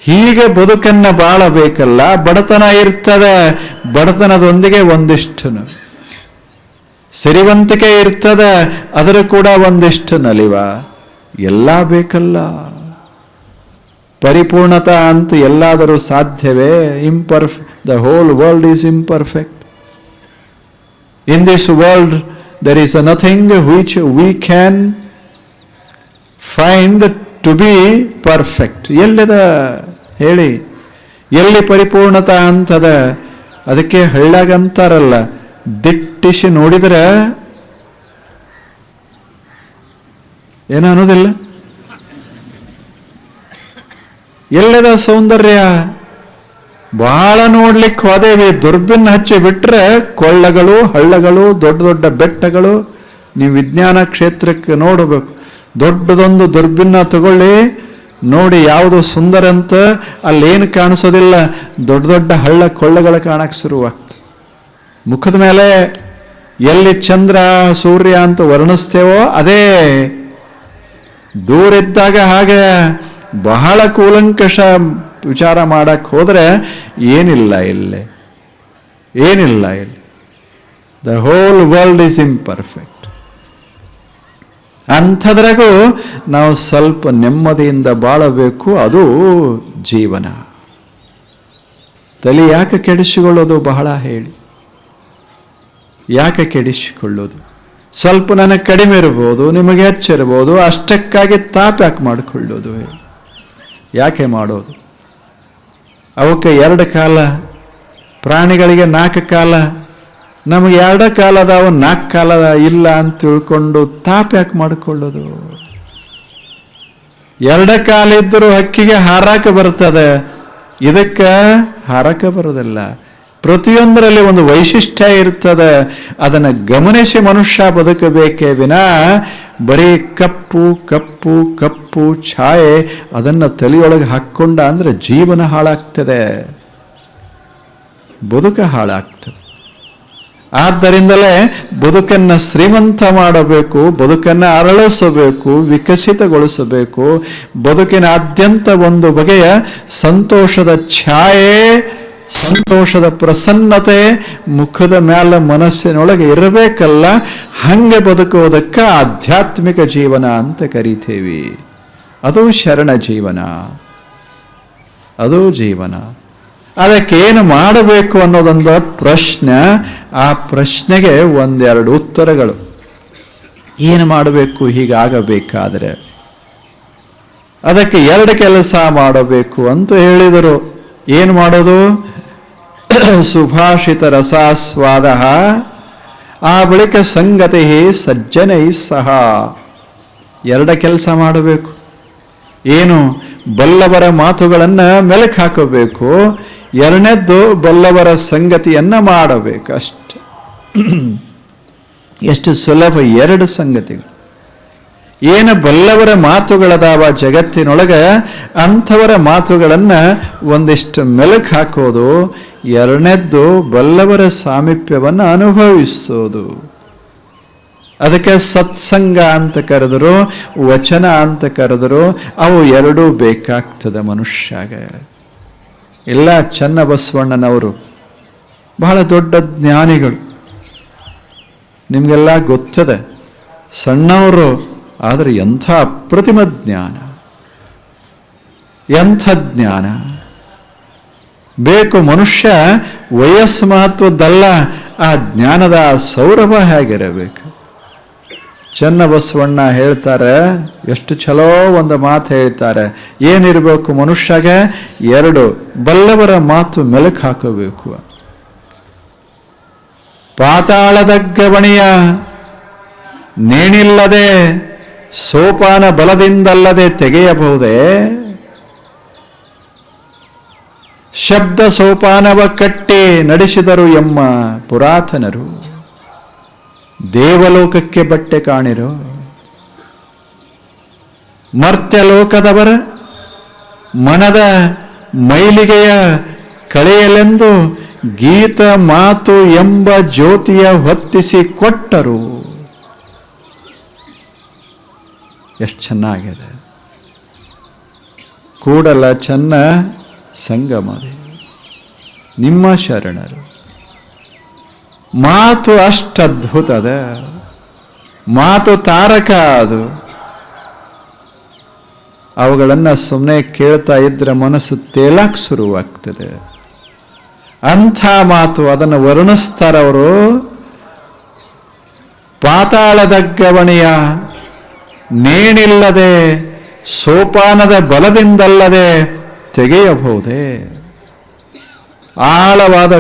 ಹೀಗೆ ಬದುಕನ್ನ ಬಾಳಬೇಕಲ್ಲ. ಬಡತನ ಇರ್ತದೆ, ಬಡತನದೊಂದಿಗೆ ಒಂದಿಷ್ಟು ಸಿರಿವಂತಿಕೆ ಇರ್ತದೆ, ಅದರ ಕೂಡ ಒಂದಿಷ್ಟು ನಲಿವ. ಎಲ್ಲ ಬೇಕಲ್ಲ. ಪರಿಪೂರ್ಣತಾ ಅಂತ ಎಲ್ಲಾದರೂ ಸಾಧ್ಯವೇ? The whole world is imperfect. In this world there is nothing which we can find to be perfect. ಎಲ್ಲಿದ ಹೇಳಿ? ಎಲ್ಲಿ ಪರಿಪೂರ್ಣತಾ ಅಂತದ? ಅದಕ್ಕೆ ಹಳ್ಳಾಗಂತಾರಲ್ಲ, ದಿಟ್ಟಿಸಿ ನೋಡಿದ್ರೆ ಏನು ಅನ್ನೋದಿಲ್ಲ. ಎಲ್ಲಿದ ಸೌಂದರ್ಯ? ಬಹಳ ನೋಡ್ಲಿಕ್ಕೆ ಹೋದೇವಿ, ದುರ್ಬಿನ್ ಹಚ್ಚಿ ಬಿಟ್ರೆ ಕೊಳ್ಳಗಳು, ಹಳ್ಳಗಳು, ದೊಡ್ಡ ದೊಡ್ಡ ಬೆಟ್ಟಗಳು. ನೀವು ವಿಜ್ಞಾನ ಕ್ಷೇತ್ರಕ್ಕೆ ನೋಡಬೇಕು. ದೊಡ್ಡದೊಂದು ದುರ್ಬಿನ್ನ ತಗೊಳ್ಳಿ, ನೋಡಿ ಯಾವುದು ಸುಂದರ ಅಂತ. ಅಲ್ಲೇನು ಕಾಣಿಸೋದಿಲ್ಲ, ದೊಡ್ಡ ದೊಡ್ಡ ಹಳ್ಳ ಕೊಳ್ಳಗಳು ಕಾಣಕ್ಕೆ ಶುರುವಾಗ್ತದೆ. ಮುಖದ ಮೇಲೆ ಎಲ್ಲಿ ಚಂದ್ರ ಸೂರ್ಯ ಅಂತ ವರ್ಣಿಸ್ತೇವೋ ಅದೇ. ದೂರಿದ್ದಾಗ ಹಾಗೆ ಬಹಳ ಕೂಲಂಕಷ ವಿಚಾರ ಮಾಡಕ್ಕೆ ಹೋದ್ರೆ ಏನಿಲ್ಲ ಇಲ್ಲಿ. The whole world is imperfect. ಅಂಥದ್ರಾಗೂ ನಾವು ಸ್ವಲ್ಪ ನೆಮ್ಮದಿಯಿಂದ ಬಾಳಬೇಕು. ಅದು ಜೀವನ. ತಲೆ ಯಾಕೆ ಕೆಡಿಸಿಕೊಳ್ಳೋದು? ಬಹಳ ಹೇಳಿ, ಯಾಕೆ ಕೆಡಿಸಿಕೊಳ್ಳೋದು? ಸ್ವಲ್ಪ ನನಗೆ ಕಡಿಮೆ ಇರ್ಬೋದು, ನಿಮಗೆ ಹೆಚ್ಚಿರ್ಬೋದು, ಅಷ್ಟಕ್ಕಾಗಿ ತಾಪ ಯಾಕೆ ಮಾಡಿಕೊಳ್ಳೋದು? ಯಾಕೆ ಮಾಡೋದು? ಅವಕ್ಕೆ 2 ಕಾಲ, ಪ್ರಾಣಿಗಳಿಗೆ 4 ಕಾಲ, ನಮಗೆ 2 ಕಾಲ ಅದಾವ, 4 ಕಾಲ ಇಲ್ಲ ಅಂತ ತಿಳ್ಕೊಂಡು ತಾಪ ಯಾಕೆ ಮಾಡಿಕೊಳ್ಳೋದು? 2 ಕಾಲ ಇದ್ದರೂ ಹಕ್ಕಿಗೆ ಹಾರಾಕ ಬರ್ತದೆ, ಇದಕ್ಕೆ ಹಾರಾಕ ಬರೋದಿಲ್ಲ. ಪ್ರತಿಯೊಂದರಲ್ಲಿ ಒಂದು ವೈಶಿಷ್ಟ್ಯ ಇರ್ತದೆ. ಅದನ್ನು ಗಮನಿಸಿ ಮನುಷ್ಯ ಬದುಕಬೇಕೇ ವಿನ ಬರೀ ಕಪ್ಪು ಕಪ್ಪು ಕಪ್ಪು ಛಾಯೆ ಅದನ್ನು ತಲೆಯೊಳಗೆ ಹಾಕ್ಕೊಂಡ ಅಂದ್ರೆ ಜೀವನ ಹಾಳಾಗ್ತದೆ, ಬದುಕ ಹಾಳಾಗ್ತದೆ. ಆದ್ದರಿಂದಲೇ ಬದುಕನ್ನು ಶ್ರೀಮಂತ ಮಾಡಬೇಕು, ಬದುಕನ್ನು ಅರಳಿಸಬೇಕು, ವಿಕಸಿತಗೊಳಿಸಬೇಕು. ಬದುಕಿನಾದ್ಯಂತ ಒಂದು ಬಗೆಯ ಸಂತೋಷದ ಛಾಯೆ, ಸಂತೋಷದ ಪ್ರಸನ್ನತೆ ಮುಖದ ಮ್ಯಾಲ ಮನಸ್ಸಿನೊಳಗೆ ಇರಬೇಕಲ್ಲ. ಹಂಗೆ ಬದುಕುವುದಕ್ಕೆ ಆಧ್ಯಾತ್ಮಿಕ ಜೀವನ ಅಂತ ಕರಿತೇವಿ. ಅದು ಶರಣ ಜೀವನ, ಅದು ಜೀವನ. ಅದಕ್ಕೇನು ಮಾಡಬೇಕು ಅನ್ನೋದೊಂದು ಪ್ರಶ್ನೆ. ಆ ಪ್ರಶ್ನೆಗೆ 1-2 ಉತ್ತರಗಳು. ಏನು ಮಾಡಬೇಕು ಹೀಗಾಗಬೇಕಾದ್ರೆ? ಅದಕ್ಕೆ 2 ಕೆಲಸ ಮಾಡಬೇಕು ಅಂತ ಹೇಳಿದರು. ಏನು ಮಾಡೋದು? ಸುಭಾಷಿತ ರಸಾಸ್ವಾದ, ಆ ಬಳಿಕ ಸಂಗತಿ ಸಜ್ಜನೈ ಸಹ. 2 ಕೆಲಸ ಮಾಡಬೇಕು. ಏನು? ಬಲ್ಲವರ ಮಾತುಗಳನ್ನು ಮೆಲುಕು ಹಾಕಬೇಕು. 2ನೇದ್ದು ಬಲ್ಲವರ ಸಂಗತಿಯನ್ನ ಮಾಡಬೇಕು. ಅಷ್ಟೆ. ಎಷ್ಟು ಸುಲಭ! 2 ಸಂಗತಿಗಳು. ಏನು ಬಲ್ಲವರ ಮಾತುಗಳದಾವ ಜಗತ್ತಿನೊಳಗೆ, ಅಂಥವರ ಮಾತುಗಳನ್ನು ಒಂದಿಷ್ಟು ಮೆಲುಕು ಹಾಕೋದು. 2ನೇದ್ದು ಬಲ್ಲವರ ಸಾಮೀಪ್ಯವನ್ನು ಅನುಭವಿಸೋದು. ಅದಕ್ಕೆ ಸತ್ಸಂಗ ಅಂತ ಕರೆದರು, ವಚನ ಅಂತ ಕರೆದರು. ಅವು 2 ಬೇಕಾಗ್ತದೆ ಮನುಷ್ಯಾಗ. ಇಲ್ಲ, ಚನ್ನಬಸವಣ್ಣನವರು ಬಹಳ ದೊಡ್ಡ ಜ್ಞಾನಿಗಳು, ನಿಮಗೆಲ್ಲ ಗೊತ್ತದೆ. ಸಣ್ಣವರು, ಆದರೆ ಎಂಥ ಅಪ್ರತಿಮ ಜ್ಞಾನ, ಎಂಥ ಜ್ಞಾನ ಬೇಕು. ಮನುಷ್ಯ ವಯಸ್ಸು ಮಹತ್ವದ್ದಲ್ಲ, ಆ ಜ್ಞಾನದ ಸೌರಭ ಹೇಗಿರಬೇಕು. ಚನ್ನಬಸವಣ್ಣ ಹೇಳ್ತಾರೆ, ಎಷ್ಟು ಚಲೋ ಒಂದು ಮಾತು ಹೇಳ್ತಾರೆ. ಏನಿರಬೇಕು ಮನುಷ್ಯಗೆ? 2, ಬಲ್ಲವರ ಮಾತು ಮೆಲುಕು ಹಾಕಬೇಕು. ಪಾತಾಳದ ಗವಣಿಯ ನೇಣಿಲ್ಲದೆ ಸೋಪಾನ ಬಲದಿಂದಲ್ಲದೆ ತೆಗೆಯಬಹುದೇ? ಶಬ್ದ ಸೋಪಾನವ ಕಟ್ಟಿ ನಡೆಸಿದರು ಎಮ್ಮ ಪುರಾತನರು. ದೇವಲೋಕಕ್ಕೆ ಬಟ್ಟೆ ಕಾಣಿರೋ. ಮರ್ತ್ಯಲೋಕದವರ ಮನದ ಮೈಲಿಗೆಯ ಕಳೆಯಲೆಂದು ಗೀತ ಮಾತು ಎಂಬ ಜ್ಯೋತಿಯ ಹೊತ್ತಿಸಿ ಕೊಟ್ಟರು. ಎಷ್ಟು ಚೆನ್ನಾಗಿದೆ! ಕೂಡಲ ಚೆನ್ನ ಸಂಗಮ ನಿಮ್ಮ ಶರಣರು. ಮಾತು ಅಷ್ಟು ಅದ್ಭುತದ, ಮಾತು ತಾರಕ ಅದು. ಅವುಗಳನ್ನು ಸುಮ್ಮನೆ ಕೇಳ್ತಾ ಇದ್ರೆ ಮನಸ್ಸು ತೇಲಕ್ಕೆ ಶುರುವಾಗ್ತದೆ. ಅಂಥ ಮಾತು, ಅದನ್ನು ವರ್ಣಿಸ್ತಾರವರು. ಪಾತಾಳದ ಗವಣಿಯ ನೇಣಿಲ್ಲದೆ ಸೋಪಾನದ ಬಲದಿಂದಲ್ಲದೆ ತೆಗೆಯಬಹುದೇ? ಆಳವಾದ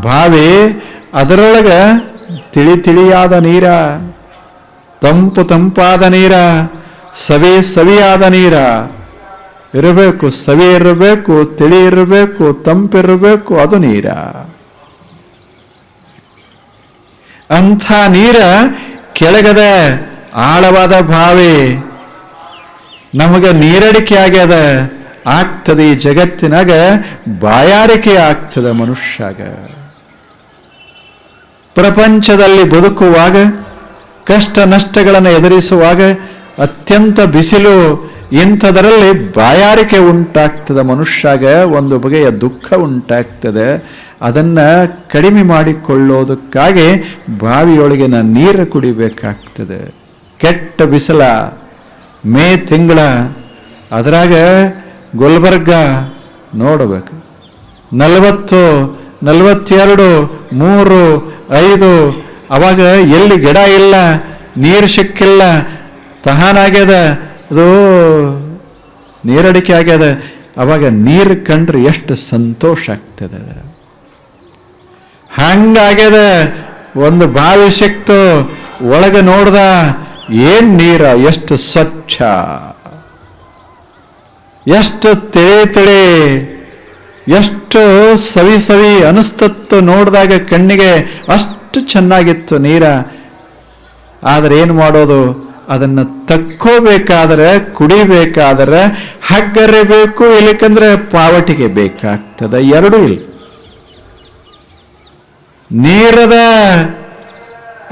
ಬಾವಿ, ಅದರೊಳಗೆ ತಿಳಿಯಾದ ನೀರ, ತಂಪಾದ ನೀರ, ಸವಿಯಾದ ನೀರ ಇರಬೇಕು. ಸವಿ ಇರಬೇಕು, ತಿಳಿ ಇರಬೇಕು, ತಂಪಿರಬೇಕು, ಅದು ನೀರ. ಅಂಥ ನೀರ ಕೆಳಗದ ಆಳವಾದ ಬಾವಿ. ನಮಗೆ ನೀರಡಿಕೆ ಆಗ್ಯದ, ಆಗ್ತದೆ. ಈ ಜಗತ್ತಿನಾಗ ಬಾಯಾರಿಕೆ ಆಗ್ತದೆ ಮನುಷ್ಯಾಗ. ಪ್ರಪಂಚದಲ್ಲಿ ಬದುಕುವಾಗ, ಕಷ್ಟ ನಷ್ಟಗಳನ್ನು ಎದುರಿಸುವಾಗ ಅತ್ಯಂತ ಬಿಸಿಲು, ಇಂಥದರಲ್ಲಿ ಬಾಯಾರಿಕೆ ಉಂಟಾಗ್ತದೆ ಮನುಷ್ಯಾಗ. ಒಂದು ಬಗೆಯ ದುಃಖ ಉಂಟಾಗ್ತದೆ. ಅದನ್ನು ಕಡಿಮೆ ಮಾಡಿಕೊಳ್ಳೋದಕ್ಕಾಗಿ ಬಾವಿಯೊಳಗಿನ ನೀರು ಕುಡಿಬೇಕಾಗ್ತದೆ. ಕೆಟ್ಟ ಬಿಸಿಲ, ಮೇ ತಿಂಗಳ, ಅದರಾಗ ಗುಲ್ಬರ್ಗ ನೋಡಬೇಕು. 40, 42, 3, 5, ಅವಾಗ ಎಲ್ಲಿ ಗಿಡ ಇಲ್ಲ, ನೀರು ಸಿಕ್ಕಿಲ್ಲ, ತಹಾನಾಗ್ಯದ, ಅದು ನೀರಡಿಕೆ ಆಗ್ಯದ. ಅವಾಗ ನೀರು ಕಂಡ್ರೆ ಎಷ್ಟು ಸಂತೋಷ ಆಗ್ತದೆ. ಹಂಗಾಗ್ಯದ. ಒಂದು ಬಾವಿ ಸಿಕ್ತು, ಒಳಗೆ ನೋಡ್ದ, ಏನ್ ನೀರ, ಎಷ್ಟು ಸ್ವಚ್ಛ, ಎಷ್ಟು ತಿಳಿ, ಎಷ್ಟು ಸವಿ ಅನಿಸ್ತತ್ತು. ನೋಡಿದಾಗ ಕಣ್ಣಿಗೆ ಅಷ್ಟು ಚೆನ್ನಾಗಿತ್ತು ನೀರ. ಆದರೆ ಏನು ಮಾಡೋದು? ಅದನ್ನು ತಕ್ಕೋಬೇಕಾದ್ರೆ, ಕುಡಿಬೇಕಾದ್ರೆ ಹಗ್ಗರೆ ಬೇಕು, ಇಲ್ಲಕಂದ್ರೆ ಪಾವಟಿಗೆ ಬೇಕಾಗ್ತದೆ. ಎರಡೂ ಇಲ್ಲ. ನೀರದ,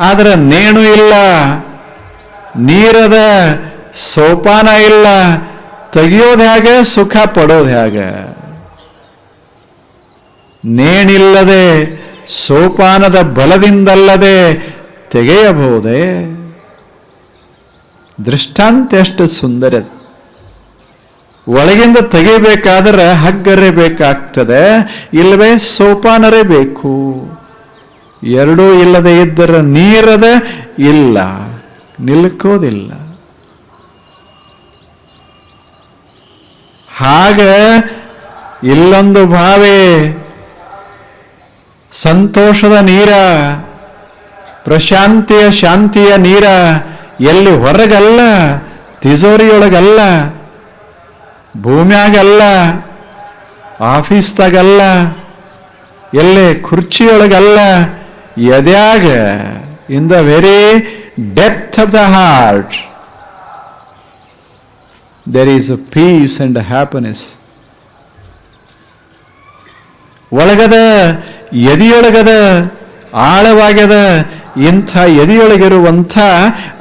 ಆದ್ರೆ ನೇಣು ಇಲ್ಲ. ನೀರದ ಸೋಪಾನ ಇಲ್ಲ. ತೆಗೆಯೋದು ಹೇಗೆ, ಸುಖ ಪಡೋದು ಹೇಗೆ? ನೇಣಿಲ್ಲದೆ ಸೋಪಾನದ ಬಲದಿಂದಲ್ಲದೆ ತೆಗೆಯಬಹುದೇ? ದೃಷ್ಟಾಂತ ಎಷ್ಟು ಸುಂದರ. ಒಳಗಿಂದ ತೆಗೆಯಬೇಕಾದ್ರೆ ಹಗ್ಗರೇ ಬೇಕಾಗ್ತದೆ, ಇಲ್ಲವೇ ಸೋಪಾನರೇ ಬೇಕು. ಎರಡೂ ಇಲ್ಲದೆ ಇದ್ದರೆ ನೀರದ ಇಲ್ಲ, ನಿಲ್ಕೋದಿಲ್ಲ. ಹಾಗೆ ಇಲ್ಲೊಂದು ಬಾವಿ, ಸಂತೋಷದ ನೀರ, ಪ್ರಶಾಂತಿಯ ಶಾಂತಿಯ ನೀರ. ಎಲ್ಲಿ ಹೊರಗಲ್ಲ, ತಿಜೋರಿಯೊಳಗಲ್ಲ, ಭೂಮಿಯಾಗಲ್ಲ, ಆಫೀಸ್ದಾಗಲ್ಲ, ಎಲ್ಲೇ ಕುರ್ಚಿಯೊಳಗಲ್ಲ, ಎದ್ಯಾಗ, in the very depth of the heart there is a peace and a happiness. ಒಳಗದ, ಎದೆಯೊಳಗದ, ಆಳವಾಗ್ಯದ. ಇಂಥ ಎದೆಯೊಳಗಿರುವಂಥ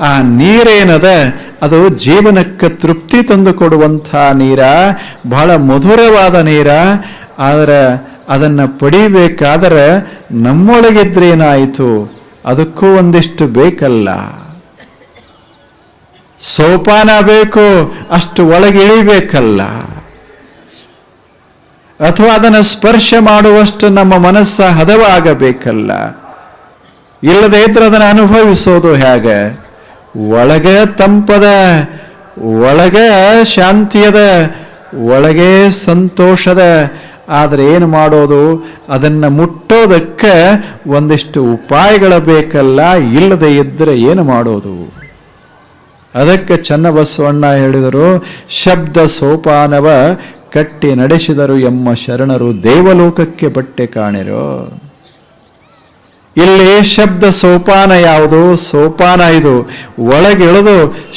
ಆ ನೀರೇನದ, ಅದು ಜೀವನಕ್ಕೆ ತೃಪ್ತಿ ತಂದು ಕೊಡುವಂಥ ನೀರ, ಬಹಳ ಮಧುರವಾದ ನೀರ. ಆದರೆ ಅದನ್ನು ಪಡಿಬೇಕಾದರೆ ನಮ್ಮೊಳಗಿದ್ರೇನಾಯಿತು? ಅದಕ್ಕೂ ಒಂದಿಷ್ಟು ಬೇಕಲ್ಲ, ಸೋಪಾನ ಬೇಕು, ಅಷ್ಟು ಒಳಗಿಳಿಬೇಕಲ್ಲ. ಅಥವಾ ಅದನ್ನು ಸ್ಪರ್ಶ ಮಾಡುವಷ್ಟು ನಮ್ಮ ಮನಸ್ಸ ಹದವಾಗಬೇಕಲ್ಲ. ಇಲ್ಲದೆ ಇದ್ರೆ ಅದನ್ನು ಅನುಭವಿಸೋದು ಹೇಗೆ? ಒಳಗೆ ತಂಪದ, ಒಳಗೆ ಶಾಂತಿಯದ, ಒಳಗೆ ಸಂತೋಷದ. ಆದರೆ ಏನು ಮಾಡೋದು? ಅದನ್ನು ಮುಟ್ಟೋದಕ್ಕೆ ಒಂದಿಷ್ಟು ಉಪಾಯಗಳ ಬೇಕಲ್ಲ. ಇಲ್ಲದೆ ಇದ್ದರೆ ಏನು ಮಾಡೋದು? ಅದಕ್ಕೆ ಚನ್ನಬಸವಣ್ಣ ಹೇಳಿದರು, ಶಬ್ದ ಸೋಪಾನವ ಕಟ್ಟಿ ನಡೆಸಿದರು ಎಮ್ಮ ಶರಣರು ದೇವಲೋಕಕ್ಕೆ ಬಟ್ಟೆ ಕಾಣಿರೋ. ಇಲ್ಲಿ ಶಬ್ದ ಸೋಪಾನ ಯಾವುದು? ಸೋಪಾನ ಇದು. ಒಳಗಿಳಿದು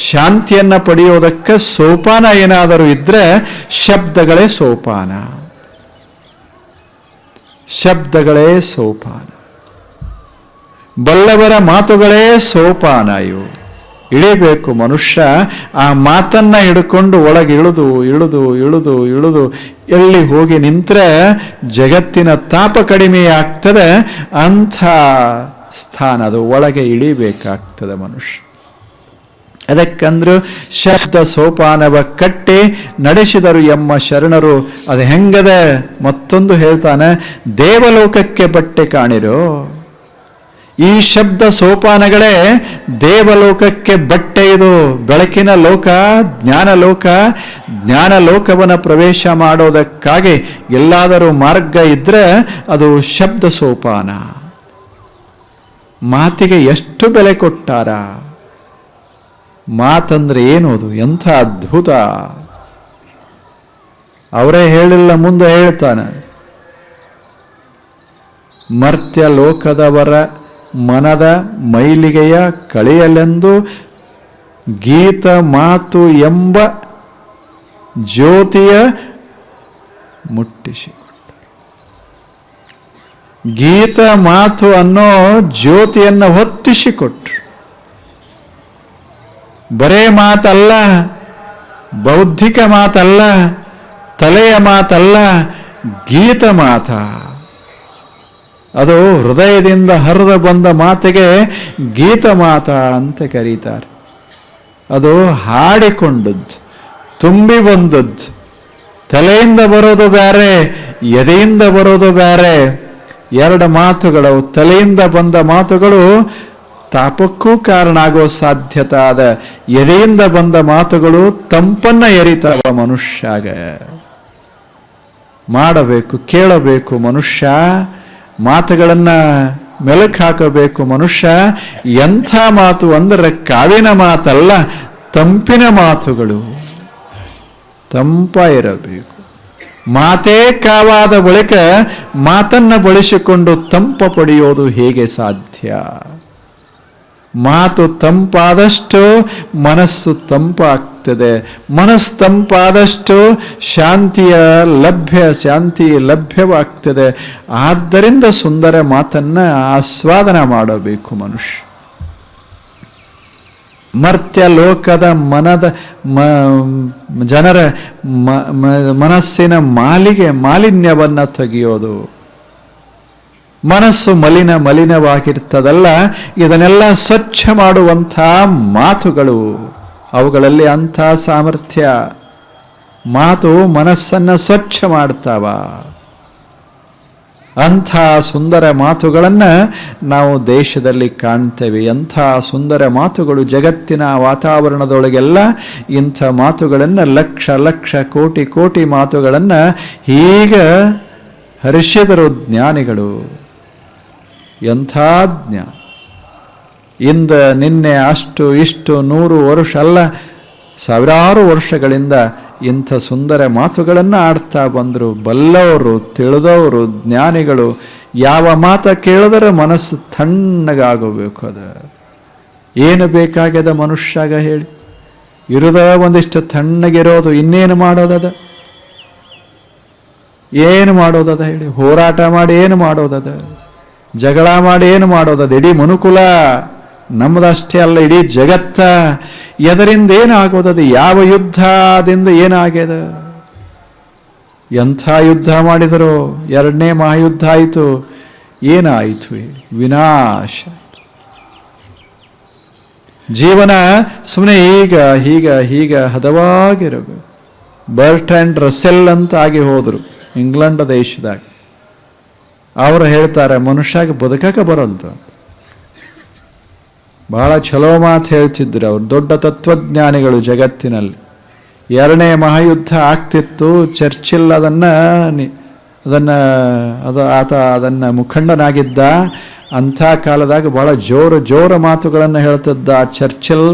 ಶಾಂತಿಯನ್ನ ಪಡೆಯೋದಕ್ಕೆ ಸೋಪಾನ ಏನಾದರೂ ಇದ್ರೆ ಶಬ್ದಗಳೇ ಸೋಪಾನ. ಶಬ್ದಗಳೇ ಸೋಪಾನ. ಬಲ್ಲವರ ಮಾತುಗಳೇ ಸೋಪಾನ. ಇವು ಇಳಿಬೇಕು ಮನುಷ್ಯ. ಆ ಮಾತನ್ನ ಹಿಡ್ಕೊಂಡು ಒಳಗೆ ಇಳಿದು ಇಳಿದು ಇಳಿದು ಇಳಿದು ಎಲ್ಲಿ ಹೋಗಿ ನಿಂತರೆ ಜಗತ್ತಿನ ತಾಪ ಕಡಿಮೆ ಆಗ್ತದೆ. ಅಂಥ ಸ್ಥಾನ ಅದು, ಒಳಗೆ ಇಳಿಬೇಕಾಗ್ತದೆ ಮನುಷ್ಯ. ಅದಕ್ಕಂದ್ರು ಶಬ್ದ ಸೋಪಾನವ ಕಟ್ಟಿ ನಡೆಸಿದರು ಎಮ್ಮ ಶರಣರು. ಅದು ಹೆಂಗದೆ ಮತ್ತೊಂದು ಹೇಳ್ತಾನೆ, ದೇವಲೋಕಕ್ಕೆ ಬಟ್ಟೆ ಕಾಣಿರೋ. ಈ ಶಬ್ದ ಸೋಪಾನಗಳೇ ದೇವಲೋಕಕ್ಕೆ ಬಟ್ಟೆ. ಇದು ಬೆಳಕಿನ ಲೋಕ, ಜ್ಞಾನಲೋಕ. ಜ್ಞಾನಲೋಕವನ್ನು ಪ್ರವೇಶ ಮಾಡೋದಕ್ಕಾಗಿ ಎಲ್ಲಾದರೂ ಮಾರ್ಗ ಇದ್ರೆ ಅದು ಶಬ್ದ ಸೋಪಾನ. ಮಾತಿಗೆ ಎಷ್ಟು ಬೆಲೆ ಕೊಟ್ಟಾರ. ಮಾತಂದ್ರೆ ಏನು, ಅದು ಎಂಥ ಅದ್ಭುತ. ಅವರೇ ಹೇಳಿಲ್ಲ, ಮುಂದೆ ಹೇಳ್ತಾನೆ, ಮರ್ತ್ಯ ಲೋಕದವರ ಮನದ ಮೈಲಿಗೆಯ ಕಳೆಯಲೆಂದು ಗೀತ ಮಾತು ಎಂಬ ಜ್ಯೋತಿಯ ಮುಟ್ಟಿಸಿಕೊಟ್ಟ. ಗೀತ ಮಾತು ಅನ್ನೋ ಜ್ಯೋತಿಯನ್ನು ಹೊತ್ತಿಸಿಕೊಟ್ರು. ಬರೇ ಮಾತಲ್ಲ, ಬೌದ್ಧಿಕ ಮಾತಲ್ಲ, ತಲೆಯ ಮಾತಲ್ಲ, ಗೀತ ಮಾತ. ಅದು ಹೃದಯದಿಂದ ಹರಿದು ಬಂದ ಮಾತಿಗೆ ಗೀತ ಮಾತ ಅಂತ ಕರೀತಾರೆ. ಅದು ಹಾಡಿಕೊಂಡದ್ದು, ತುಂಬಿ ಬಂದದ್ದು. ತಲೆಯಿಂದ ಬರೋದು ಬೇರೆ, ಎದೆಯಿಂದ ಬರೋದು ಬೇರೆ. ಎರಡು ಮಾತುಗಳು. ತಲೆಯಿಂದ ಬಂದ ಮಾತುಗಳು ತಾಪಕ್ಕೂ ಕಾರಣ ಆಗೋ ಸಾಧ್ಯತೆ ಅದ. ಎದೆಯಿಂದ ಬಂದ ಮಾತುಗಳು ತಂಪನ್ನ ಎರಿತಾವ ಮನುಷ್ಯಾಗ. ಮಾಡಬೇಕು, ಕೇಳಬೇಕು ಮನುಷ್ಯ. ಮಾತುಗಳನ್ನ ಮೆಲುಕು ಹಾಕಬೇಕು ಮನುಷ್ಯ. ಎಂಥ ಮಾತು ಅಂದರೆ ಕಾವಿನ ಮಾತಲ್ಲ, ತಂಪಿನ ಮಾತುಗಳು. ತಂಪ ಇರಬೇಕು. ಮಾತೇ ಕಾವಾದ ಬಳಿಕ ಮಾತನ್ನ ಬಳಸಿಕೊಂಡು ತಂಪ ಪಡೆಯೋದು ಹೇಗೆ ಸಾಧ್ಯ? ಮಾತು ತಂಪಾದಷ್ಟು ಮನಸ್ಸು ತಂಪಾಗ್ತದೆ. ಮನಸ್ಸು ತಂಪಾದಷ್ಟು ಶಾಂತಿ ಲಭ್ಯವಾಗ್ತದೆ. ಆದ್ದರಿಂದ ಸುಂದರ ಮಾತನ್ನ ಆಸ್ವಾದನ ಮಾಡಬೇಕು ಮನುಷ್ಯ. ಮರ್ತ್ಯ ಲೋಕದ ಜನರ ಮನಸ್ಸಿನ ಮಾಲಿನ್ಯವನ್ನ ತೆಗೆಯೋದು. ಮನಸ್ಸು ಮಲಿನವಾಗಿರ್ತದಲ್ಲ, ಇದನ್ನೆಲ್ಲ ಸ್ವಚ್ಛ ಮಾಡುವಂಥ ಮಾತುಗಳು. ಅವುಗಳಲ್ಲಿ ಅಂಥ ಸಾಮರ್ಥ್ಯ. ಮಾತು ಮನಸ್ಸನ್ನು ಸ್ವಚ್ಛ ಮಾಡ್ತಾವ. ಅಂಥ ಸುಂದರ ಮಾತುಗಳನ್ನು ನಾವು ದೇಶದಲ್ಲಿ ಕಾಣ್ತೇವೆ. ಎಂಥ ಸುಂದರ ಮಾತುಗಳು. ಜಗತ್ತಿನ ವಾತಾವರಣದೊಳಗೆಲ್ಲ ಇಂಥ ಮಾತುಗಳನ್ನು ಲಕ್ಷ ಲಕ್ಷ ಕೋಟಿ ಕೋಟಿ ಮಾತುಗಳನ್ನು ಹೀಗೆ ಹರಿಸಿದರು ಜ್ಞಾನಿಗಳು. ಎಂಥ ಜ್ಞಾನ. ಇಂದ ನಿನ್ನೆ ಅಷ್ಟು ಇಷ್ಟು 100 ವರ್ಷ ಅಲ್ಲ, ಸಾವಿರಾರು ವರ್ಷಗಳಿಂದ ಇಂಥ ಸುಂದರ ಮಾತುಗಳನ್ನು ಆಡ್ತಾ ಬಂದರು. ಬಲ್ಲವರು, ತಿಳಿದವರು, ಜ್ಞಾನಿಗಳು. ಯಾವ ಮಾತ ಕೇಳಿದರೆ ಮನಸ್ಸು ತಣ್ಣಗಾಗಬೇಕು. ಅದು ಏನು ಬೇಕಾಗ್ಯದ ಮನುಷ್ಯಾಗ ಹೇಳಿ? ಇರೋದ ಒಂದಿಷ್ಟು ತಣ್ಣಗಿರೋದು. ಇನ್ನೇನು ಮಾಡೋದದ? ಏನು ಮಾಡೋದದ ಹೇಳಿ? ಹೋರಾಟ ಮಾಡಿ ಏನು ಮಾಡೋದದ? ಜಗಳ ಮಾಡಿ ಏನು ಮಾಡೋದದ? ಇಡೀ ಮನುಕುಲ ನಮ್ಮದಷ್ಟೇ ಅಲ್ಲ, ಇಡೀ ಜಗತ್ತ. ಎದರಿಂದ ಏನಾಗೋದದು? ಯಾವ ಯುದ್ಧದಿಂದ ಏನಾಗ್ಯದ? ಎಂಥ ಯುದ್ಧ ಮಾಡಿದರು? 2ನೇ ಮಹಾಯುದ್ಧ ಆಯಿತು. ಏನಾಯಿತು? ವಿನಾಶ. ಜೀವನ ಸುಮ್ಮನೆ ಹೀಗ ಹದವಾಗಿರಬೇಕು. ಬರ್ಟ್ರಾಂಡ್ ರಸೆಲ್ ಅಂತ ಆಗಿ ಹೋದರು ಇಂಗ್ಲೆಂಡ್ ದೇಶದಾಗ. ಅವರು ಹೇಳ್ತಾರೆ, ಮನುಷ್ಯಾಗ ಬದುಕಕ್ಕೆ ಬರಲ್ದು. ಬಹಳ ಚಲೋ ಮಾತು ಹೇಳ್ತಿದ್ರು ಅವರು. ದೊಡ್ಡ ತತ್ವಜ್ಞಾನಿಗಳು ಜಗತ್ತಿನಲ್ಲಿ. 2ನೇ ಮಹಾಯುದ್ಧ ಆಗ್ತಿತ್ತು. ಚರ್ಚಿಲ್ ಅದನ್ನು ಮುಖಂಡನಾಗಿದ್ದ. ಅಂಥ ಕಾಲದಾಗ ಬಹಳ ಜೋರ ಮಾತುಗಳನ್ನು ಹೇಳ್ತಿದ್ದ ಚರ್ಚಿಲ್.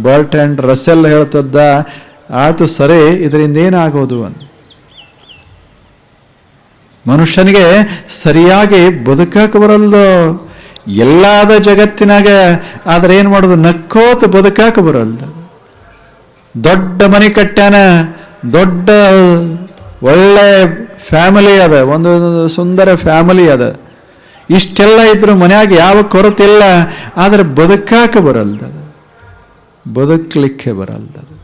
ಬರ್ಟ್ರಾಂಡ್ ರಸೆಲ್ ಹೇಳ್ತಿದ್ದ, ಆತು ಸರಿ, ಇದರಿಂದ ಏನಾಗೋದು ಅಂತ. ಮನುಷ್ಯನಿಗೆ ಸರಿಯಾಗಿ ಬದುಕಕ್ಕೆ ಬರಲ್ದು. ಎಲ್ಲಾದ ಜಗತ್ತಿನಾಗ. ಆದ್ರೆ ಏನು ಮಾಡೋದು? ನಕ್ಕೋತ ಬದುಕಕ್ಕೆ ಬರಲ್ದು. ದೊಡ್ಡ ಮನೆ ಕಟ್ಟ್ಯಾನ, ದೊಡ್ಡ ಒಳ್ಳೆ ಫ್ಯಾಮಿಲಿ ಅದ, ಒಂದು ಸುಂದರ ಫ್ಯಾಮಿಲಿ ಅದ. ಇಷ್ಟೆಲ್ಲ ಇದ್ರು ಮನ್ಯಾಗ ಯಾವ ಕೊರತೆ ಇಲ್ಲ. ಆದ್ರೆ ಬದುಕಾಕ ಬರಲ್ದು. ಬದುಕಲಿಕ್ಕೆ ಬರಲ್ಲದು.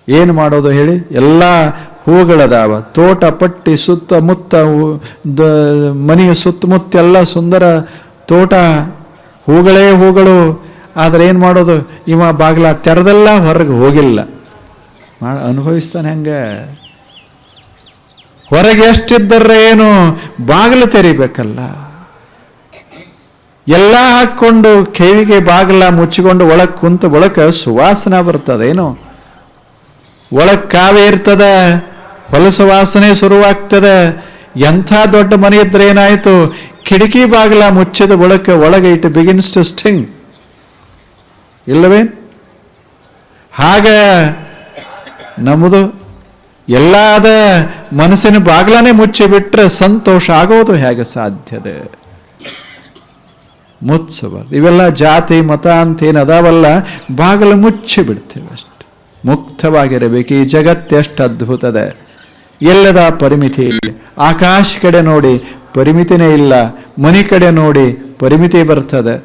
ಏನು ಮಾಡೋದು ಹೇಳಿ? ಎಲ್ಲ ಹೂಗಳದಾವ, ತೋಟ ಪಟ್ಟಿ ಸುತ್ತಮುತ್ತ, ಮನೆಯ ಸುತ್ತಮುತ್ತ ಎಲ್ಲ ಸುಂದರ ತೋಟ, ಹೂಗಳೇ ಹೂಗಳು. ಆದರೆ ಏನು ಮಾಡೋದು? ಇವ ಬಾಗಿಲ ತೆರೆದಲ್ಲ, ಹೊರಗೆ ಹೋಗಿಲ್ಲ. ಅನುಭವಿಸ್ತಾನೆ ಹಂಗೆ. ಹೊರಗೆ ಎಷ್ಟಿದ್ದರೆ ಏನು, ಬಾಗಿಲು ತೆರಿಬೇಕಲ್ಲ. ಎಲ್ಲ ಹಾಕ್ಕೊಂಡು ಕಿವಿಗೆ ಬಾಗಿಲ ಮುಚ್ಚಿಕೊಂಡು ಒಳಗೆ ಕುಂತ ಒಳಗೆ ಸುವಾಸನೆ ಬರ್ತದೇನು? ಒಳಗೆ ಕಾವೇ ಇರ್ತದೆ, ಹೊಲಸು ವಾಸನೆ ಶುರುವಾಗ್ತದೆ. ಎಂಥ ದೊಡ್ಡ ಮನೆ ಇದ್ರೆ ಏನಾಯಿತು? ಕಿಟಕಿ ಬಾಗಿಲ ಮುಚ್ಚಿದ ಒಳಗೆ ಇಟ್ ಬಿಗಿನ್ಸ್ ಟು ಸ್ಟಿಂಗ್, ಇಲ್ಲವೇ? ಹಾಗೆ ನಮ್ಮದು ಎಲ್ಲಾದ ಮನಸ್ಸಿನ ಬಾಗಿಲನೇ ಮುಚ್ಚಿಬಿಟ್ರೆ ಸಂತೋಷ ಆಗೋದು ಹೇಗೆ ಸಾಧ್ಯದೆ? ಮುಚ್ಚಬಾರ್ದು. ಇವೆಲ್ಲ ಜಾತಿ ಮತ ಅಂತ ಏನು ಅದಾವಲ್ಲ, ಬಾಗಿಲು ಮುಚ್ಚಿ ಬಿಡ್ತೇವೆ ಅಷ್ಟೆ. ಮುಕ್ತವಾಗಿರಬೇಕು. ಈ ಜಗತ್ತು ಎಷ್ಟು ಅದ್ಭುತದೆ, ಎಲ್ಲದ ಪರಿಮಿತಿ ಇಲ್ಲ. ಆಕಾಶ ಕಡೆ ನೋಡಿ ಪರಿಮಿತಿನೇ ಇಲ್ಲ, ಮನೆ ಕಡೆ ನೋಡಿ ಪರಿಮಿತಿ ಬರ್ತದೆ,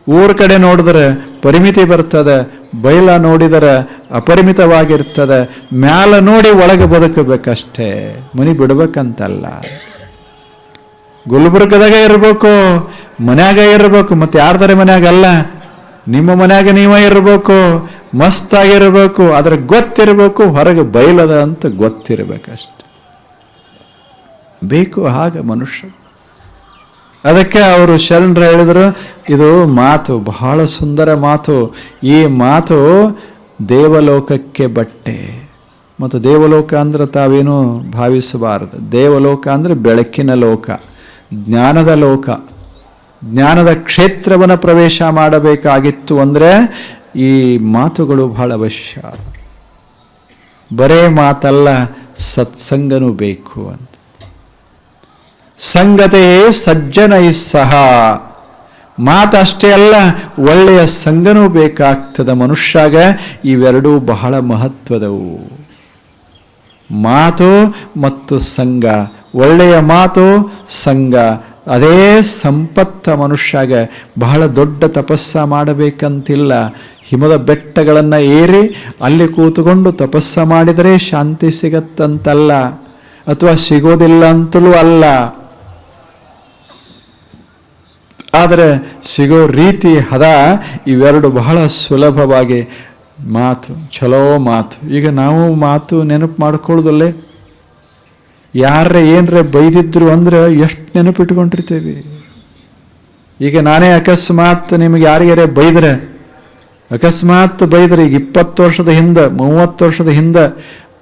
ಊರ ಕಡೆ ನೋಡಿದ್ರೆ ಪರಿಮಿತಿ ಬರ್ತದೆ, ಬಯಲ ನೋಡಿದರೆ ಅಪರಿಮಿತವಾಗಿರ್ತದೆ. ಮ್ಯಾಲ ನೋಡಿ ಒಳಗೆ ಬದುಕಬೇಕಷ್ಟೇ, ಮನೆ ಬಿಡ್ಬೇಕಂತಲ್ಲ. ಗುಲ್ಬರ್ಗದಾಗ ಇರಬೇಕು, ಮನ್ಯಾಗ ಇರಬೇಕು, ಮತ್ತೆ ಯಾರ್ದಾರೆ ಮನ್ಯಾಗಲ್ಲ, ನಿಮ್ಮ ಮನ್ಯಾಗ ನೀವೇ ಇರಬೇಕು, ಮಸ್ತಾಗಿರ್ಬೇಕು, ಅದ್ರ ಗೊತ್ತಿರಬೇಕು, ಹೊರಗೆ ಬಯಲದ ಅಂತ ಗೊತ್ತಿರಬೇಕಷ್ಟೆ. ಬೇಕು ಹಾಗೆ ಮನುಷ್ಯ. ಅದಕ್ಕೆ ಅವರು ಶರಣರು ಹೇಳಿದರು, ಇದು ಮಾತು ಬಹಳ ಸುಂದರ ಮಾತು. ಈ ಮಾತು ದೇವಲೋಕಕ್ಕೆ ಬಟ್ಟೆ. ಮತ್ತು ದೇವಲೋಕ ಅಂದ್ರೆ ತಾವೇನು ಭಾವಿಸಬಾರದು. ದೇವಲೋಕ ಅಂದರೆ ಬೆಳಕಿನ ಲೋಕ, ಜ್ಞಾನದ ಲೋಕ, ಜ್ಞಾನದ ಕ್ಷೇತ್ರವನ್ನು ಪ್ರವೇಶ ಮಾಡಬೇಕಾಗಿತ್ತು ಅಂದರೆ ಈ ಮಾತುಗಳು ಬಹಳ ಅವಶ್ಯ. ಬರೇ ಮಾತಲ್ಲ, ಸತ್ಸಂಗನೂ ಬೇಕು ಅಂತ. ಸಂಗತೆ ಸಜ್ಜನೈ ಸಹ. ಮಾತಷ್ಟೇ ಅಲ್ಲ, ಒಳ್ಳೆಯ ಸಂಗನೂ ಬೇಕಾಗ್ತದೆ ಮನುಷ್ಯಾಗ. ಇವೆರಡೂ ಬಹಳ ಮಹತ್ವದವು. ಮಾತು ಮತ್ತು ಸಂಘ, ಒಳ್ಳೆಯ ಮಾತು ಸಂಘ, ಅದೇ ಸಂಪತ್ತ ಮನುಷ್ಯಾಗ. ಬಹಳ ದೊಡ್ಡ ತಪಸ್ಸ ಮಾಡಬೇಕಂತಿಲ್ಲ. ಹಿಮದ ಬೆಟ್ಟಗಳನ್ನು ಏರಿ ಅಲ್ಲಿ ಕೂತುಕೊಂಡು ತಪಸ್ಸ ಮಾಡಿದರೆ ಶಾಂತಿ ಸಿಗತ್ತಂತಲ್ಲ, ಅಥವಾ ಸಿಗೋದಿಲ್ಲ ಅಂತಲೂ ಅಲ್ಲ. ಆದರೆ ಸಿಗೋ ರೀತಿ ಹದ ಇವೆರಡು ಬಹಳ ಸುಲಭವಾಗಿ. ಮಾತು ಚಲೋ ಮಾತು. ಈಗ ನಾವು ಮಾತು ನೆನಪು ಮಾಡ್ಕೊಳ್ಳೋದಲ್ಲೇ, ಯಾರೇ ಏನರೇ ಬೈದಿದ್ರು ಅಂದ್ರೆ ಎಷ್ಟು ನೆನಪಿಟ್ಕೊಂಡಿರ್ತೀವಿ. ಈಗ ನಾನೇ ಅಕಸ್ಮಾತ್ ನಿಮಗೆ ಯಾರಿಗಾರೇ ಬೈದ್ರೆ, ಅಕಸ್ಮಾತ್ ಬೈದ್ರೆ, ಈಗ 20 ವರ್ಷದ ಹಿಂದೆ 30 ವರ್ಷದ ಹಿಂದೆ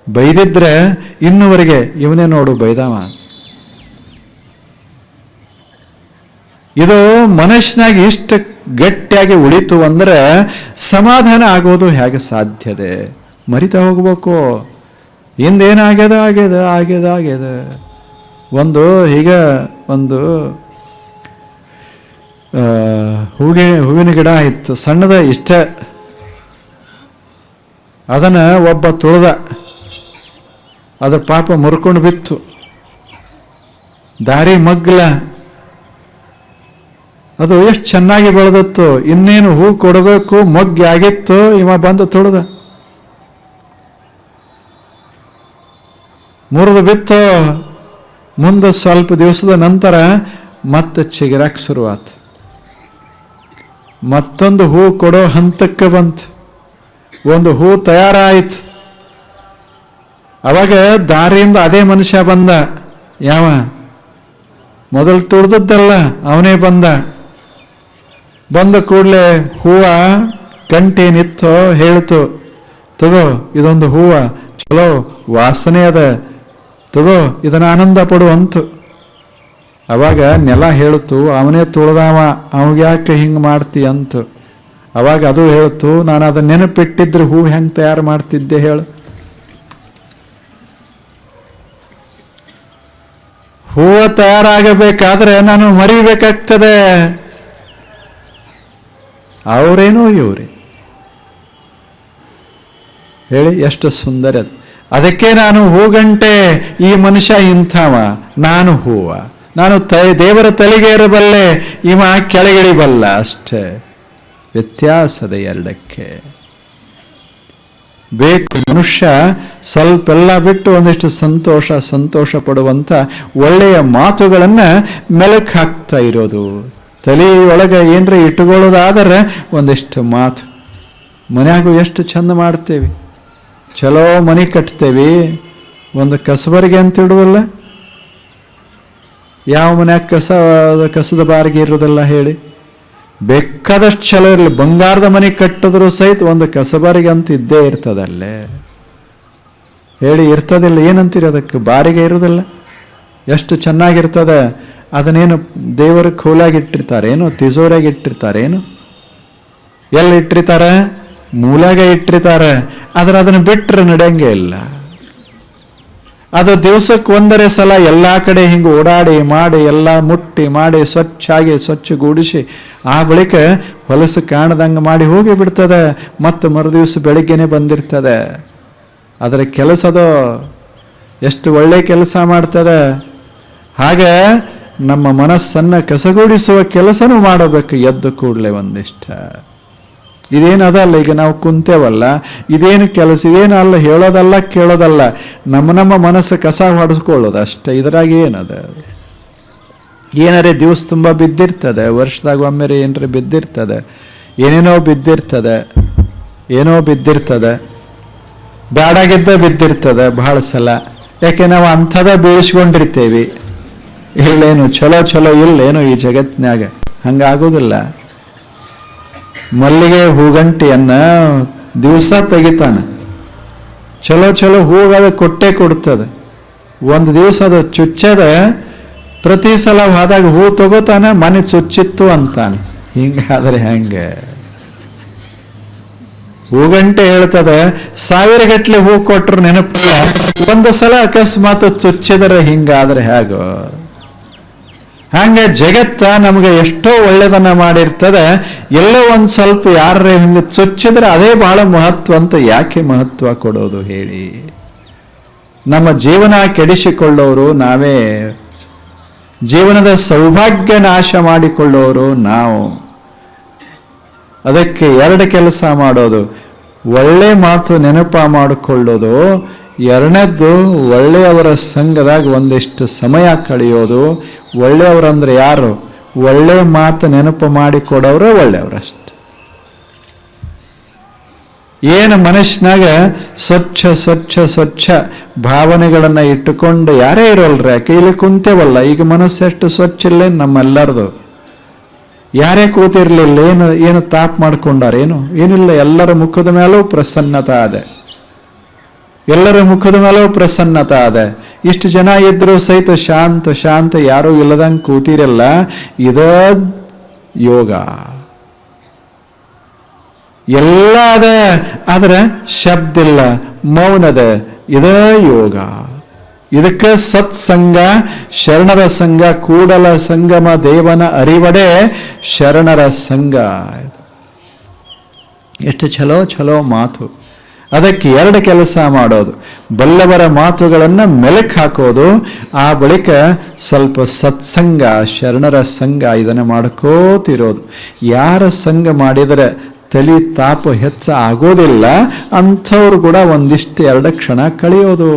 ಬೈದಿದ್ರೆ ಇನ್ನುವರೆಗೆ ಇವನೇ ನೋಡು ಬೈದವ. ಇದು ಮನುಷ್ಯನಾಗ ಇಷ್ಟ ಗಟ್ಟಿಯಾಗಿ ಉಳಿತು ಅಂದ್ರೆ ಸಮಾಧಾನ ಆಗೋದು ಹೇಗೆ ಸಾಧ್ಯದೆ? ಮರಿತಾ ಹೋಗ್ಬೇಕು. ಹಿಂದೇನಾಗ್ಯದ ಆಗ್ಯದ ಆಗ್ಯದ ಆಗ್ಯದ. ಒಂದು ಈಗ ಒಂದು ಹೂವಿನ ಗಿಡ ಇತ್ತು, ಸಣ್ಣದ ಇಷ್ಟ. ಅದನ್ನು ಒಬ್ಬ ತುಳಿದ, ಅದ್ರ ಪಾಪ ಮುರ್ಕೊಂಡು ಬಿತ್ತು. ದಾರಿ ಮಗ್ಲ, ಅದು ಎಷ್ಟು ಚೆನ್ನಾಗಿ ಬೆಳೆದತ್ತು. ಇನ್ನೇನು ಹೂ ಕೊಡಬೇಕು, ಮೊಗ್ಗಿ ಆಗಿತ್ತು, ಇವ ಬಂದು ತುಳಿದ, ಮುರಿದು ಬಿತ್ತು. ಮುಂದೆ ಸ್ವಲ್ಪ ದಿವಸದ ನಂತರ ಮತ್ತೆ ಚಿಗುರಕ್ಕೆ ಶುರುವಾತು. ಮತ್ತೊಂದು ಹೂ ಕೊಡೋ ಹಂತಕ್ಕೆ ಬಂತು. ಒಂದು ಹೂ ತಯಾರಾಯಿತು. ಅವಾಗ ದಾರಿಯಿಂದ ಅದೇ ಮನುಷ್ಯ ಬಂದ. ಯಾವ ಮೊದಲು ತುಳಿದದ್ದಲ್ಲ, ಅವನೇ ಬಂದ ಕೂಡಲೇ ಹೂವ ಗಂಟೆ ನಿತ್ತೋ ಹೇಳ್ತು, ತಗೋ ಇದೊಂದು ಹೂವ, ಚಲೋ ವಾಸನೆ ಅದ, ತಗೋ ಇದನ್ನ ಆನಂದ ಪಡು ಅಂತು. ಅವಾಗ ನೆಲ ಹೇಳ್ತು, ಅವನೇ ತುಳಿದವ, ಅವಾಗ ಯಾಕೆ ಹಿಂಗೆ ಮಾಡ್ತಿ ಅಂತು. ಅವಾಗ ಅದು ಹೇಳ್ತು, ನಾನು ಅದನ್ನ ನೆನಪಿಟ್ಟಿದ್ರೆ ಹೂ ಹೆಂಗೆ ತಯಾರು ಮಾಡ್ತಿದ್ದೆ ಹೇಳು. ಹೂವು ತಯಾರಾಗಬೇಕಾದ್ರೆ ನಾನು ಮರಿಬೇಕಾಗ್ತದೆ. ಅವರೇನೋ ಇವ್ರಿ ಹೇಳಿ, ಎಷ್ಟು ಸುಂದರ ಅದು. ಅದಕ್ಕೆ ನಾನು ಹೂಗಂಟೆ, ಈ ಮನುಷ್ಯ ಇಂಥವ, ನಾನು ಹೂವ, ನಾನು ದೇವರ ತಲೆಗೆ ಇರಬಲ್ಲೆ, ಇವ ಕೆಳಗಿಳಿಬಲ್ಲ, ಅಷ್ಟೇ ವ್ಯತ್ಯಾಸದ ಎರಡಕ್ಕೆ. ಬೇಕು. ಮನುಷ್ಯ ಸ್ವಲ್ಪೆಲ್ಲ ಬಿಟ್ಟು ಒಂದಿಷ್ಟು ಸಂತೋಷ ಪಡುವಂಥ ಒಳ್ಳೆಯ ಮಾತುಗಳನ್ನು ಮೆಲುಕು ಹಾಕ್ತಾ ಇರೋದು. ತಲೆಯೊಳಗೆ ಏನರ ಇಟ್ಟುಕೊಳ್ಳೋದಾದರೆ ಒಂದಿಷ್ಟು ಮಾತು. ಮನ್ಯಾಗೂ ಎಷ್ಟು ಚಂದ ಮಾಡ್ತೇವೆ, ಚಲೋ ಮನೆ ಕಟ್ತೇವೆ, ಒಂದು ಕಸಬರಿಗೆ ಅಂತ ಇಡೋದಿಲ್ಲ. ಯಾವ ಮನ್ಯಾಗ ಕಸದ ಬಾರಿಗೆ ಇರೋದಿಲ್ಲ ಹೇಳಿ? ಬೇಕಾದಷ್ಟು ಚಲೋ ಇರಲಿ, ಬಂಗಾರದ ಮನೆ ಕಟ್ಟಿದ್ರು ಸಹಿತ ಒಂದು ಕಸಬಾರಿಗೆ ಅಂತ ಇದ್ದೇ ಇರ್ತದಲ್ಲೇ ಹೇಳಿ. ಇರ್ತದಿಲ್ಲ? ಏನಂತೀರಿ ಅದಕ್ಕೆ? ಬಾರಿಗೆ ಇರೋದಿಲ್ಲ. ಎಷ್ಟು ಚೆನ್ನಾಗಿರ್ತದೆ. ಅದನ್ನೇನು ದೇವರ ಖೋಲಾಗಿ ಇಟ್ಟಿರ್ತಾರೇನು? ತಿಜೋರಾಗಿ ಇಟ್ಟಿರ್ತಾರೇನು? ಎಲ್ಲಿ ಇಟ್ಟಿರ್ತಾರೆ? ಮೂಲಾಗ ಇಟ್ಟಿರ್ತಾರೆ. ಆದ್ರೆ ಅದನ್ನು ಬಿಟ್ಟರೆ ನಡೆಯಂಗೆ ಇಲ್ಲ. ಅದು ದಿವಸಕ್ಕೆ ಒಂದರೆ ಸಲ ಎಲ್ಲ ಕಡೆ ಹಿಂಗೆ ಓಡಾಡಿ ಮಾಡಿ ಎಲ್ಲ ಮುಟ್ಟಿ ಮಾಡಿ ಸ್ವಚ್ಛಗೂಡಿಸಿ ಆ ಬಳಿಕ ಹೊಲಸು ಕಾಣದಂಗೆ ಮಾಡಿ ಹೋಗಿ ಬಿಡ್ತದೆ. ಮತ್ತು ಮರುದಿವಸ ಬೆಳಿಗ್ಗೆನೆ ಬಂದಿರ್ತದೆ. ಅದರ ಕೆಲಸದ ಎಷ್ಟು ಒಳ್ಳೆ ಕೆಲಸ ಮಾಡ್ತದೆ. ಹಾಗೆ ನಮ್ಮ ಮನಸ್ಸನ್ನು ಕಸಗೂಡಿಸುವ ಕೆಲಸನೂ ಮಾಡಬೇಕು ಎದ್ದು ಕೂಡಲೇ ಒಂದಿಷ್ಟ. ಇದೇನದಲ್ಲ, ಈಗ ನಾವು ಕುಂತೇವಲ್ಲ, ಇದೇನು ಕೆಲಸ, ಇದೇನು ಅಲ್ಲ, ಹೇಳೋದಲ್ಲ ಕೇಳೋದಲ್ಲ, ನಮ್ಮ ಮನಸ್ಸು ಕಸ ಹೊಡೆಸ್ಕೊಳ್ಳೋದು ಅಷ್ಟೇ. ಇದ್ರಾಗ ಏನದ? ಏನಾರೇ ದಿವಸ ತುಂಬ ಬಿದ್ದಿರ್ತದೆ, ವರ್ಷದಾಗ ಒಮ್ಮೆ ಏನಾರ ಬಿದ್ದಿರ್ತದೆ, ಏನೋ ಬಿದ್ದಿರ್ತದೆ, ಬ್ಯಾಡಾಗಿದ್ದ ಬಿದ್ದಿರ್ತದೆ ಬಹಳ ಸಲ. ಯಾಕೆ ನಾವು ಅಂಥದ ಬೀಳಿಸ್ಕೊಂಡಿರ್ತೇವೆ. ಇಲ್ಲೇನು ಚಲೋ ಇಲ್ಲೇನು ಈ ಜಗತ್ತಿನಾಗ? ಹಂಗಾಗೋದಿಲ್ಲ. ಮಲ್ಲಿಗೆ ಹೂಗಂಟಿಯನ್ನ ದಿವಸ ತೆಗಿತಾನೆ, ಚಲೋ ಹೂಗದ ಕೊಡ್ತದೆ. ಒಂದು ದಿವಸ ಅದು ಚುಚ್ಚದ, ಪ್ರತಿ ಸಲ ಹೋದಾಗ ಹೂ ತಗೋತಾನೆ, ಮನೆ ಚುಚ್ಚಿತ್ತು ಅಂತಾನೆ. ಹಿಂಗಾದ್ರೆ ಹೆಂಗೆ? ಹೂಗಂಟೆ ಹೇಳ್ತದೆ 1000 ಗಟ್ಟಲೆ ಹೂ ಕೊಟ್ಟರು ನೆನಪಿಲ್ಲ, ಒಂದು ಸಲ ಅಕಸ್ಮಾತ್ ಚುಚ್ಚಿದರೆ ಹಿಂಗಾದ್ರೆ ಹೇಗೋ? ಹಂಗೆ ಜಗತ್ತ ನಮಗೆ ಎಷ್ಟೋ ಒಳ್ಳೆದನ್ನ ಮಾಡಿರ್ತದೆ. ಎಲ್ಲೋ ಒಂದು ಸ್ವಲ್ಪ ಯಾರೇ ಹಿಂಗೆ ಚುಚ್ಚಿದ್ರೆ ಅದೇ ಬಹಳ ಮಹತ್ವ ಅಂತ ಯಾಕೆ ಮಹತ್ವ ಕೊಡೋದು ಹೇಳಿ? ನಮ್ಮ ಜೀವನ ಕೆಡಿಸಿಕೊಳ್ಳೋರು ನಾವೇ, ಜೀವನದ ಸೌಭಾಗ್ಯ ನಾಶ ಮಾಡಿಕೊಳ್ಳೋರು ನಾವು. ಅದಕ್ಕೆ 2 ಕೆಲಸ ಮಾಡೋದು: ಒಳ್ಳೆ ಮಾತು ನೆನಪ ಮಾಡಿಕೊಳ್ಳೋದು, ಎರಡನೇದ್ದು ಒಳ್ಳೆಯವರ ಸಂಘದಾಗ ಒಂದಿಷ್ಟು ಸಮಯ ಕಳೆಯೋದು. ಒಳ್ಳೆಯವರಂದ್ರೆ ಯಾರು? ಒಳ್ಳೆ ಮಾತು ನೆನಪು ಮಾಡಿಕೊಡೋರು ಒಳ್ಳೆಯವರಷ್ಟೆ. ಏನು ಮನುಷ್ಯನಾಗ ಸ್ವಚ್ಛ ಭಾವನೆಗಳನ್ನು ಇಟ್ಟುಕೊಂಡು ಯಾರೇ ಇರೋಲ್ರಿ. ಕೈಲಿ ಕುಂತೇವಲ್ಲ, ಈಗ ಮನಸ್ಸು ಎಷ್ಟು ಸ್ವಚ್ಛ ಇಲ್ಲ ನಮ್ಮೆಲ್ಲರದು. ಯಾರೇ ಕೂತಿರ್ಲಿಲ್ಲ, ಏನು ತಾಪ್ ಮಾಡ್ಕೊಂಡಾರೇನು? ಏನಿಲ್ಲ, ಎಲ್ಲರ ಮುಖದ ಮೇಲೂ ಪ್ರಸನ್ನತೆ ಅದೆ, ಎಲ್ಲರ ಮುಖದ ಮೇಲೂ ಪ್ರಸನ್ನತೆ ಅದೆ. ಇಷ್ಟು ಜನ ಇದ್ರು ಸಹಿತ ಶಾಂತ ಯಾರೂ ಇಲ್ಲದಂಗೆ ಕೂತಿರಲ್ಲ. ಇದ ಯೋಗ. ಎಲ್ಲ ಅದ, ಆದ್ರೆ ಶಬ್ದ ಇಲ್ಲ, ಮೌನದ. ಇದ ಯೋಗ. ಇದಕ್ಕೆ ಸತ್ಸಂಗ, ಶರಣರ ಸಂಘ, ಕೂಡಲ ಸಂಗಮ ದೇವನ ಅರಿವಡೆ ಶರಣರ ಸಂಘ. ಎಷ್ಟು ಚಲೋ ಮಾತು. ಅದಕ್ಕೆ 2 ಕೆಲಸ ಮಾಡೋದು: ಬಲ್ಲವರ ಮಾತುಗಳನ್ನು ಮೆಲುಕು ಹಾಕೋದು, ಆ ಬಳಿಕ ಸ್ವಲ್ಪ ಸತ್ಸಂಗ, ಶರಣರ ಸಂಘ, ಇದನ್ನು ಮಾಡ್ಕೋತಿರೋದು. ಯಾರ ಸಂಘ ಮಾಡಿದರೆ ತಲೆ ತಾಪ ಹೆಚ್ಚ ಆಗೋದಿಲ್ಲ ಅಂಥವ್ರು ಕೂಡ ಒಂದಿಷ್ಟು 2 ಕ್ಷಣ ಕಳೆಯೋದು.